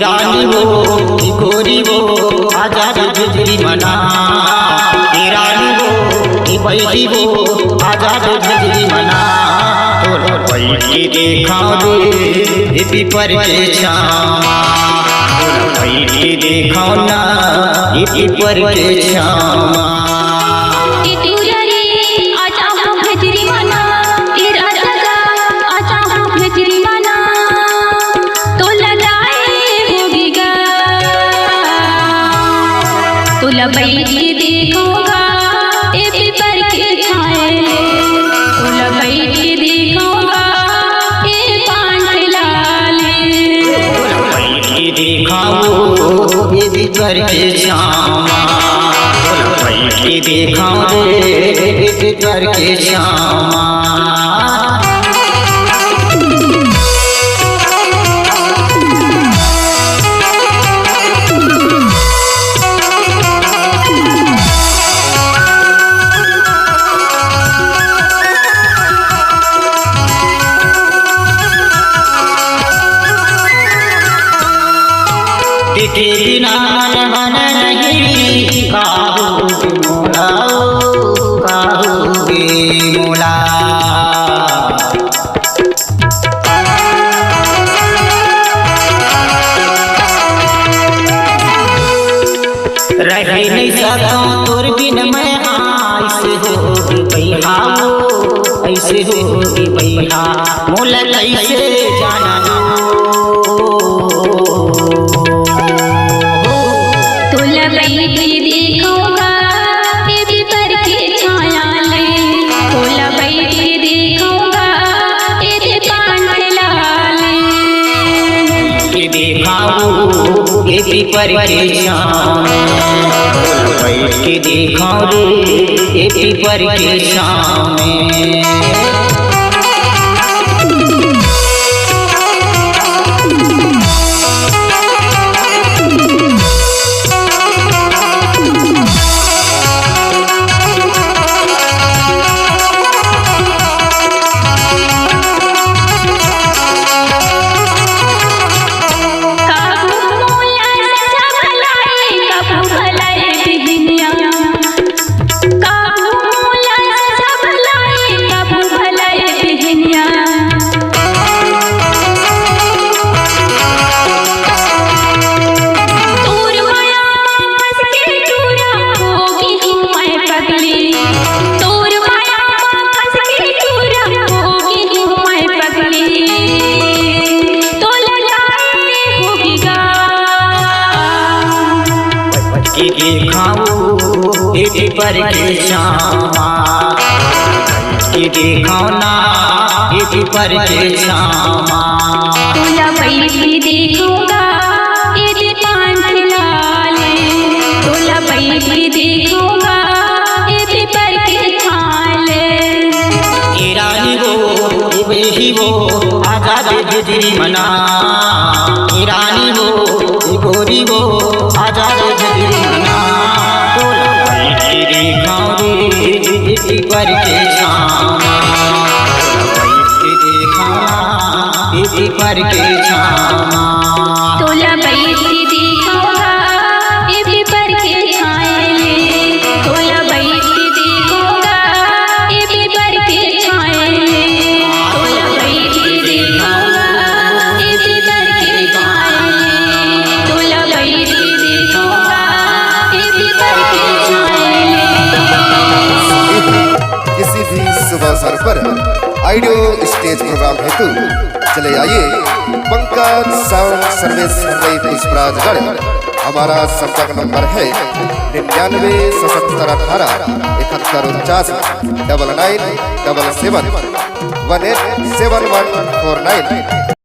रानी वो गोरी वो आजाद झुझरी मना, रानी वो बैठी वो आजाद झुझरी मना। तोरा बैठ के देखा रे पीपर के छामा, तोरा बैठ के देखा ना पीपर के छामा। तोला बैठ के देखूंगा ए पीपर के छाए, तोला बैठ के देखूंगा ए पान लाले, तोला बैठ के देखाओ ए पीपर के छामा, तोला बैठ के देखाओ ए पीपर के छामा। देखे बिना मन नहीं काबू मोला, काबू मोला। रह नहीं सकता तोर बिन मैं, ऐसे हो भैया ऐसे हो भैया मोला कैसे जाना। बैठ के देखूंगा ए पीपर के छाया ले, तोला बैठ के देखूंगा ए पान लाले, के देखाओ ए पीपर के छामा, बैठ के देखाओ रे ए पीपर के छामे। के देखाओ ए पीपर के छामा, के देखाओ ना ए पीपर के छामा। तोला बैठ के देखूंगा ए पान लाले, तोला बैठ के देखूंगा ए पीपर के छाले, रानी वो बेही वो आजाद झुझरी मना, रानी वो गोरी वो आजाद झुझरी मना। तोला बैठ के देखाओ रे पीपर के छामा, बैठ के देखाओ ए पीपर के छामा। तोला बैठ के देखूंगा ए पीपर के छाए ले, तोला बैठ के देखूंगा ए पीपर के छाए ले, तोला बैठ के देखूंगा ए पीपर के छाए ले, तोला बैठ के देखूंगा ए पीपर के छाए ले। किसी भी शुभ अवसर पर ऑडियो स्टेज प्रोग्राम हेतु चले आइए पंकज साउंड सर्विस मुंबई पुष्पराजगढ़। हमारा संपर्क नंबर है 9977187149 7771474149।